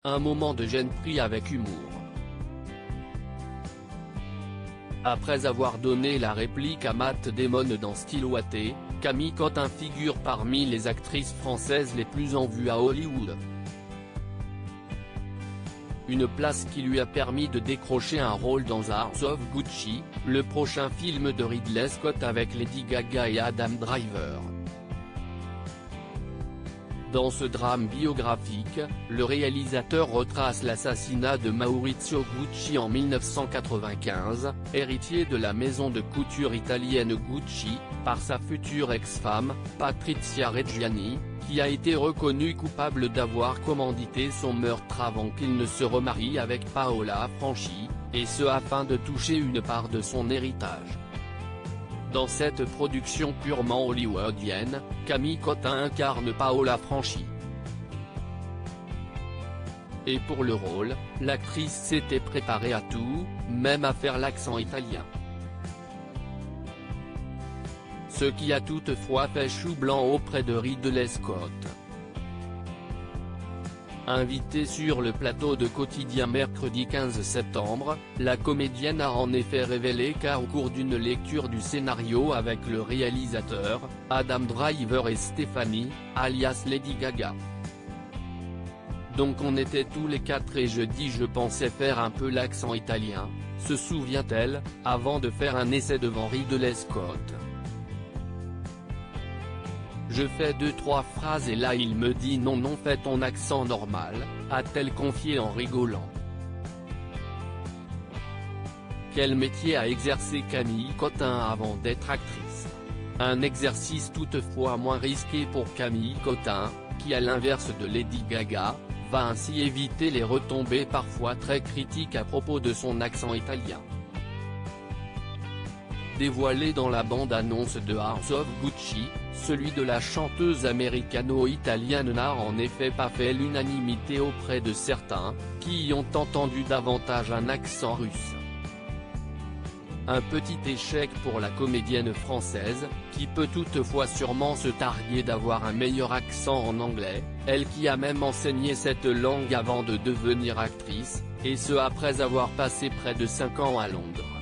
un moment de gêne pris avec humour. Après avoir donné la réplique à Matt Damon dans Stillwater, Camille Cottin figure parmi les actrices françaises les plus en vue à Hollywood. Une place qui lui a permis de décrocher un rôle dans The House of Gucci, le prochain film de Ridley Scott avec Lady Gaga et Adam Driver. Dans ce drame biographique, le réalisateur retrace l'assassinat de Maurizio Gucci en 1995, héritier de la maison de couture italienne Gucci, par sa future ex-femme, Patrizia Reggiani, qui a été reconnue coupable d'avoir commandité son meurtre avant qu'il ne se remarie avec Paola Franchi, et ce afin de toucher une part de son héritage. Dans cette production purement hollywoodienne, Camille Cottin incarne Paola Franchi. Et pour le rôle, l'actrice s'était préparée à tout, même à faire l'accent italien. Ce qui a toutefois fait chou blanc auprès de Ridley Scott. Invitée sur le plateau de Quotidien mercredi 15 septembre, la comédienne a en effet révélé qu'au cours d'une lecture du scénario avec le réalisateur, Adam Driver et Stephanie, alias Lady Gaga. Donc on était tous les quatre et je pensais faire un peu l'accent italien, se souvient-elle, avant de faire un essai devant Ridley Scott. Je fais 2-3 phrases et là il me dit non fais ton accent normal, a-t-elle confié en rigolant. Quel métier a exercé Camille Cottin avant d'être actrice? Un exercice toutefois moins risqué pour Camille Cottin, qui à l'inverse de Lady Gaga, va ainsi éviter les retombées parfois très critiques à propos de son accent italien. Dévoilé dans la bande-annonce de House of Gucci, celui de la chanteuse américano-italienne n'a en effet pas fait l'unanimité auprès de certains, qui y ont entendu davantage un accent russe. Un petit échec pour la comédienne française, qui peut toutefois sûrement se targuer d'avoir un meilleur accent en anglais, elle qui a même enseigné cette langue avant de devenir actrice, et ce après avoir passé près de 5 ans à Londres.